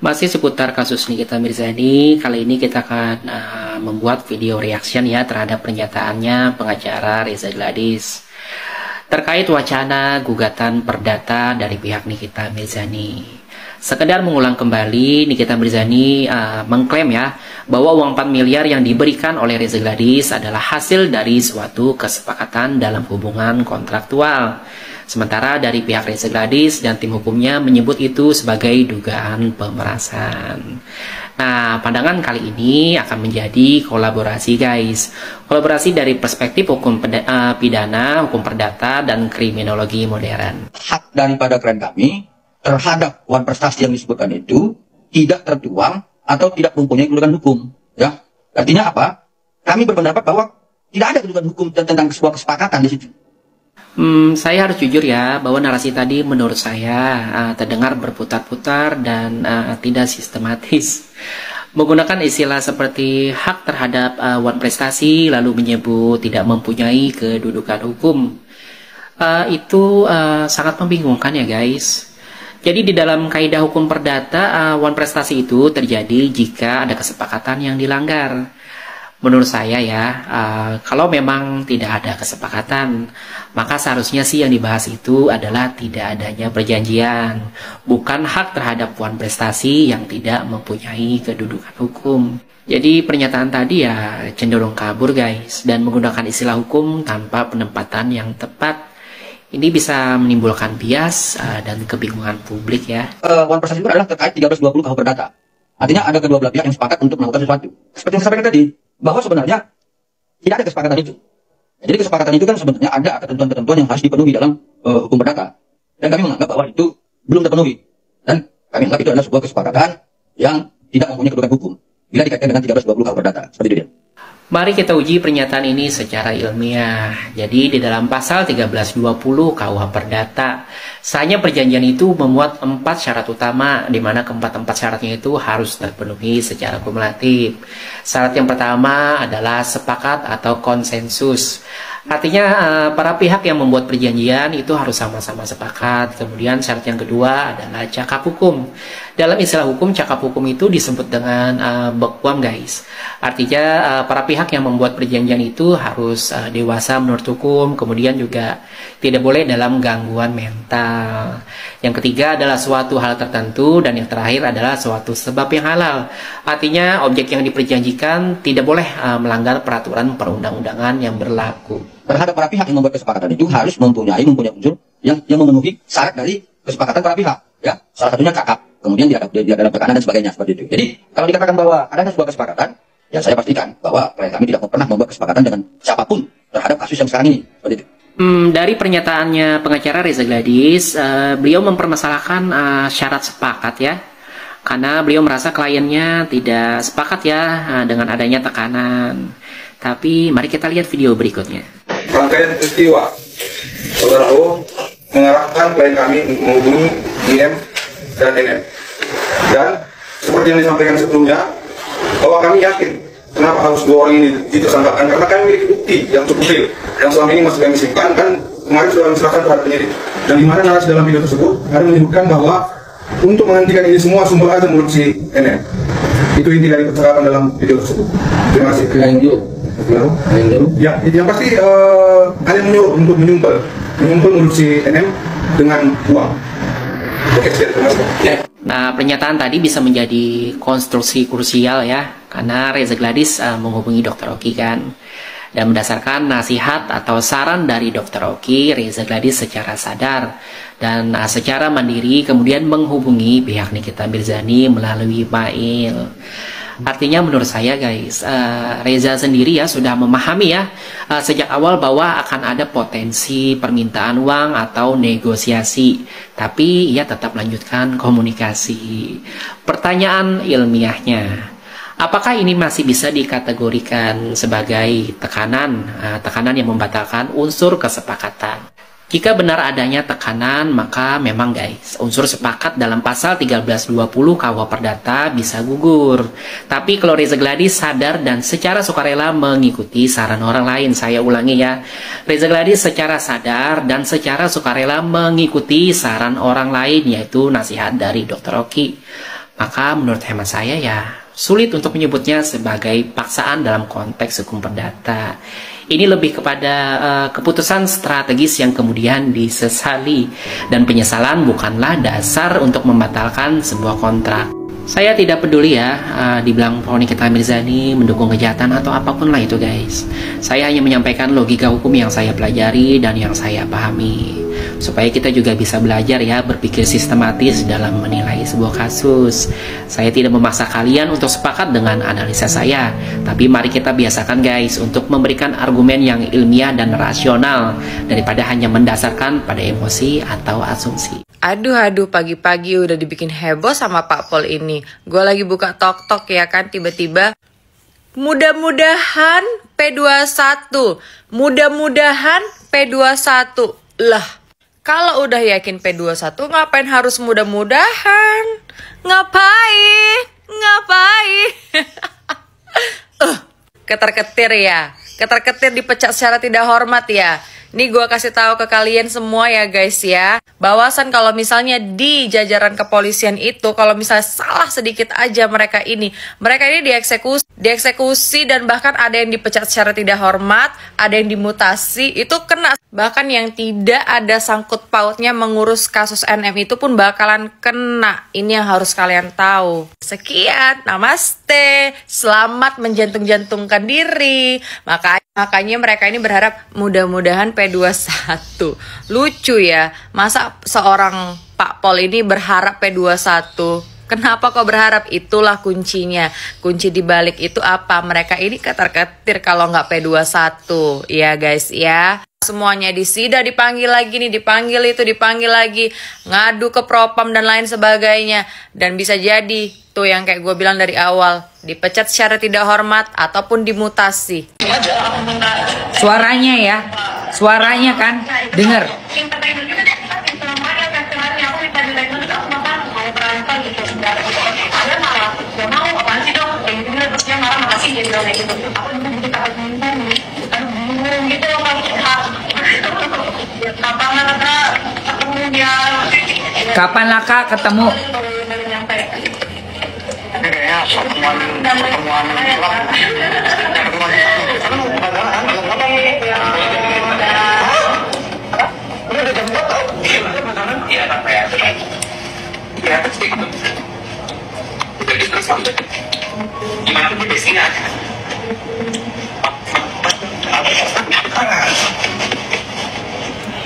Masih seputar kasus Nikita Mirzani, kali ini kita akan membuat video reaction ya terhadap pernyataannya pengacara Reza Gladys terkait wacana gugatan perdata dari pihak Nikita Mirzani. Sekedar mengulang kembali, Nikita Mirzani mengklaim ya bahwa uang 4 miliar yang diberikan oleh Reza Gladys adalah hasil dari suatu kesepakatan dalam hubungan kontraktual. Sementara dari pihak Reza Gladys dan tim hukumnya menyebut itu sebagai dugaan pemerasan. Nah, pandangan kali ini akan menjadi kolaborasi guys. Kolaborasi dari perspektif hukum pidana, hukum perdata, dan kriminologi modern. Hak daripada klien kami terhadap uang prestasi yang disebutkan itu tidak tertuang atau tidak mempunyai kedudukan hukum. Ya, artinya apa? Kami berpendapat bahwa tidak ada kedudukan hukum tentang sebuah kesepakatan di situ. Saya harus jujur ya, bahwa narasi tadi menurut saya terdengar berputar-putar dan tidak sistematis. Menggunakan istilah seperti hak terhadap wan prestasi, lalu menyebut tidak mempunyai kedudukan hukum. Itu sangat membingungkan ya guys. Jadi di dalam kaidah hukum perdata, wan prestasi itu terjadi jika ada kesepakatan yang dilanggar. Menurut saya ya, kalau memang tidak ada kesepakatan, maka seharusnya sih yang dibahas itu adalah tidak adanya perjanjian, bukan hak terhadap puan prestasi yang tidak mempunyai kedudukan hukum. Jadi pernyataan tadi ya cenderung kabur guys, dan menggunakan istilah hukum tanpa penempatan yang tepat. Ini bisa menimbulkan bias dan kebingungan publik ya. Uang prestasi itu adalah terkait 1320 KUH Perdata. Artinya ada kedua belah pihak yang sepakat untuk melakukan sesuatu. Seperti yang saya sampaikan tadi, bahwa sebenarnya tidak ada kesepakatan itu. Jadi kesepakatan itu kan sebenarnya ada ketentuan-ketentuan yang harus dipenuhi dalam hukum perdata. Dan kami menganggap bahwa itu belum terpenuhi. Dan kami menganggap itu adalah sebuah kesepakatan yang tidak mempunyai kedudukan hukum bila dikaitkan dengan 1320 KUH Perdata. Seperti itu dia. Mari kita uji pernyataan ini secara ilmiah. Jadi di dalam pasal 1320 KUH Perdata, sahnya perjanjian itu memuat 4 syarat utama, di mana keempat syaratnya itu harus terpenuhi secara kumulatif. Syarat yang pertama adalah sepakat atau konsensus. Artinya para pihak yang membuat perjanjian itu harus sama-sama sepakat. Kemudian syarat yang kedua adalah cakap hukum. Dalam istilah hukum, cakap hukum itu disebut dengan bekwam guys. Artinya para pihak yang membuat perjanjian itu harus dewasa menurut hukum. Kemudian juga tidak boleh dalam gangguan mental. Yang ketiga adalah suatu hal tertentu. Dan yang terakhir adalah suatu sebab yang halal. Artinya objek yang diperjanjikan tidak boleh melanggar peraturan perundang-undangan yang berlaku. Terhadap para pihak yang membuat kesepakatan itu harus mempunyai unsur yang memenuhi syarat dari kesepakatan para pihak. Ya, salah satunya cakap. Kemudian dia dalam tekanan dan sebagainya seperti itu. Jadi kalau dikatakan bahwa adanya sebuah kesepakatan, ya saya pastikan bahwa klien kami tidak pernah membuat kesepakatan dengan siapapun terhadap kasus yang sekarang ini. Seperti itu. Dari pernyataannya pengacara Reza Gladys, beliau mempermasalahkan syarat sepakat ya, karena beliau merasa kliennya tidak sepakat ya dengan adanya tekanan. Tapi mari kita lihat video berikutnya. Rangkaian peristiwa, Saudara O mengarahkan klien kami menghubungi IM dan NM. Dan seperti yang disampaikan sebelumnya, bahwa kami yakin kenapa harus dua orang ini ditersangkakan, karena kami memiliki bukti yang cukup real yang selama ini masih kami simpan. Kan kemarin sudah kami serahkan terhadap penyidik, dan di mana narasi dalam video tersebut ada menyebutkan bahwa untuk menghentikan ini semua sumber ada menurut si NM. Itu inti dari percakapan dalam video tersebut. Terima kasih. Ya, yang pasti kalian menyuruh untuk menyumpel menurut si NM dengan uang. Oke, terima kasih. Nah, pernyataan tadi bisa menjadi konstruksi krusial ya, karena Reza Gladys menghubungi Dr. Oki kan. Dan berdasarkan nasihat atau saran dari Dr. Oki, Reza Gladys secara sadar dan secara mandiri kemudian menghubungi pihak Nikita Mirzani melalui mail. Artinya menurut saya guys, Reza sendiri ya sudah memahami ya sejak awal bahwa akan ada potensi permintaan uang atau negosiasi, tapi ia tetap melanjutkan komunikasi. Pertanyaan ilmiahnya, apakah ini masih bisa dikategorikan sebagai tekanan yang membatalkan unsur kesepakatan? Jika benar adanya tekanan, maka memang guys, unsur sepakat dalam pasal 1320 KUH Perdata bisa gugur. Tapi kalau Reza Gladys sadar dan secara sukarela mengikuti saran orang lain, saya ulangi ya, Reza Gladys secara sadar dan secara sukarela mengikuti saran orang lain, yaitu nasihat dari Dr. Oki, Maka menurut hemat saya ya sulit untuk menyebutnya sebagai paksaan dalam konteks hukum perdata. Ini lebih kepada keputusan strategis yang kemudian disesali, dan penyesalan bukanlah dasar untuk membatalkan sebuah kontrak. Saya tidak peduli ya dibilang Pak Nikita Mirzani mendukung kejahatan atau apapun lah itu guys. Saya hanya menyampaikan logika hukum yang saya pelajari dan yang saya pahami, supaya kita juga bisa belajar ya berpikir sistematis dalam menilai sebuah kasus. Saya tidak memaksa kalian untuk sepakat dengan analisa saya, tapi mari kita biasakan guys untuk memberikan argumen yang ilmiah dan rasional daripada hanya mendasarkan pada emosi atau asumsi. Aduh, pagi-pagi udah dibikin heboh sama Pak Pol ini. Gue lagi buka tok-tok ya kan, tiba-tiba mudah-mudahan P21. Mudah-mudahan P21. Lah, kalau udah yakin P21 ngapain harus mudah-mudahan? Ngapain? Keter-ketir ya. Keter-ketir dipecat secara tidak hormat ya. Nih gue kasih tahu ke kalian semua ya guys ya. Bahwasan kalau misalnya di jajaran kepolisian itu, kalau misalnya salah sedikit aja mereka ini dieksekusi dan bahkan ada yang dipecat secara tidak hormat, ada yang dimutasi, itu kena. Bahkan yang tidak ada sangkut pautnya mengurus kasus NM itu pun bakalan kena. Ini yang harus kalian tahu. Sekian, namaste, selamat menjantung-jantungkan diri. Makanya mereka ini berharap mudah-mudahan P21. Lucu ya, masa seorang Pak Pol ini berharap P21? Kenapa kok berharap? Itulah kuncinya. Kunci dibalik itu apa? Mereka ini ketar-ketir kalau nggak P21. Ya guys ya. Semuanya disida, dipanggil lagi nih, dipanggil itu, dipanggil lagi. Ngadu ke propam dan lain sebagainya. Dan bisa jadi, tuh yang kayak gue bilang dari awal, dipecat secara tidak hormat ataupun dimutasi. Suaranya ya, suaranya kan, denger. Kapan lah Kak ketemu?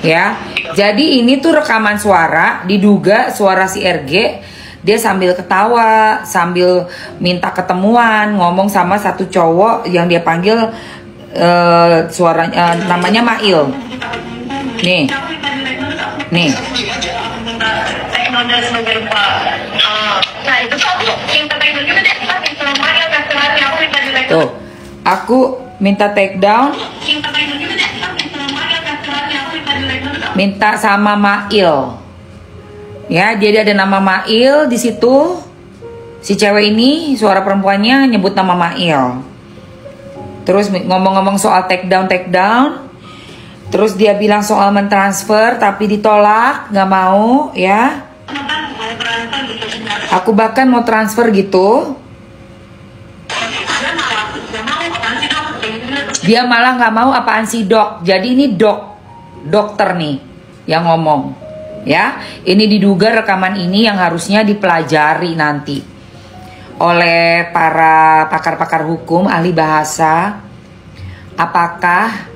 Ya, jadi ini tuh rekaman suara, diduga suara si RG. Dia sambil ketawa, sambil minta ketemuan, ngomong sama satu cowok yang dia panggil suaranya namanya Mail. Nih. Tuh, aku minta take down. Minta sama Mail. Ya, jadi ada nama Mail di situ. Si cewek ini, suara perempuannya nyebut nama Mail. Terus ngomong-ngomong soal take down. Terus dia bilang soal mentransfer tapi ditolak, nggak mau ya. Aku bahkan mau transfer gitu. Dia malah nggak mau, apaan sih dok. Jadi ini dokter nih yang ngomong ya. Ini diduga rekaman ini yang harusnya dipelajari nanti oleh para pakar-pakar hukum, ahli bahasa. Apakah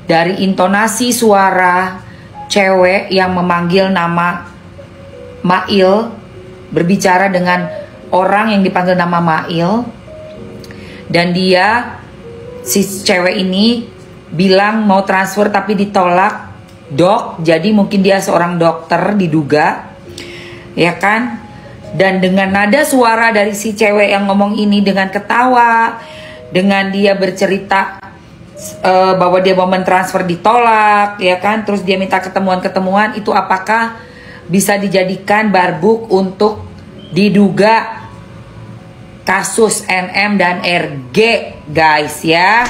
dari intonasi suara cewek yang memanggil nama Mail berbicara dengan orang yang dipanggil nama Mail, dan dia si cewek ini bilang mau transfer tapi ditolak, dok, jadi mungkin dia seorang dokter diduga, ya kan? Dan dengan nada suara dari si cewek yang ngomong ini dengan ketawa, dengan dia bercerita bahwa dia mau mentransfer ditolak, ya kan? Terus dia minta ketemuan, itu apakah bisa dijadikan barbuk untuk diduga kasus NM dan RG, guys ya?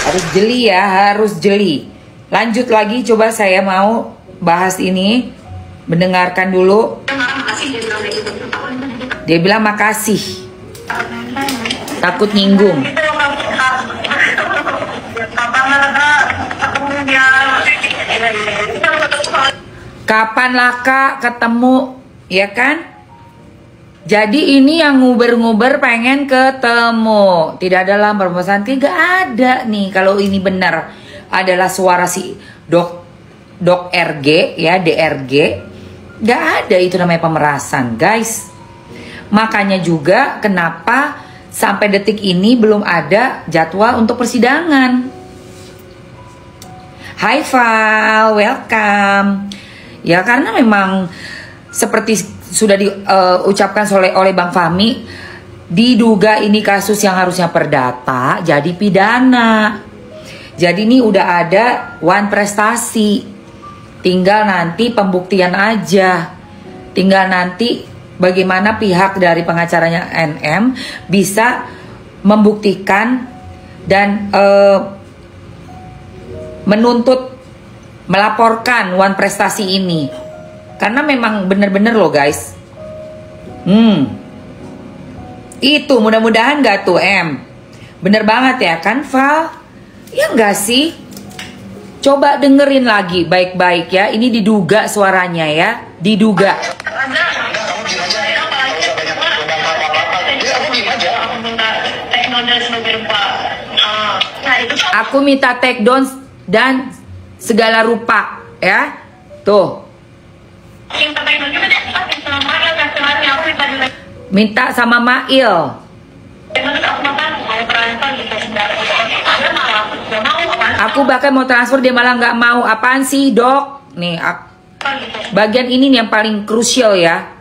Harus jeli ya, harus jeli. Lanjut lagi, coba saya mau bahas ini. Mendengarkan dulu. Dia bilang makasih. Takut nyinggung. Kapan lah Kak ketemu, ya kan? Jadi ini yang nguber-nguber pengen ketemu. Tidak ada lamar Santi, gak ada nih. Kalau ini benar adalah suara si Dok RG ya, DRG. Gak ada itu namanya pemerasan, guys. Makanya juga kenapa sampai detik ini belum ada jadwal untuk persidangan. Hai Val, welcome. Ya karena memang seperti sudah diucapkan oleh Bang Fahmi, diduga ini kasus yang harusnya perdata jadi pidana. Jadi ini udah ada one prestasi. Tinggal nanti pembuktian aja. Tinggal nanti bagaimana pihak dari pengacaranya NM bisa membuktikan dan menuntut, melaporkan one prestasi ini. Karena memang bener-bener loh guys. Itu mudah-mudahan gak tuh bener banget ya kan Val? Ya enggak sih? Coba dengerin lagi baik-baik ya. Ini diduga suaranya ya. Diduga. Aku minta take down dan segala rupa ya. Tuh. Minta sama Mail. Aku bahkan mau transfer dia malah nggak mau. Apaan sih Dok? Nih bagian ini nih yang paling krusial ya.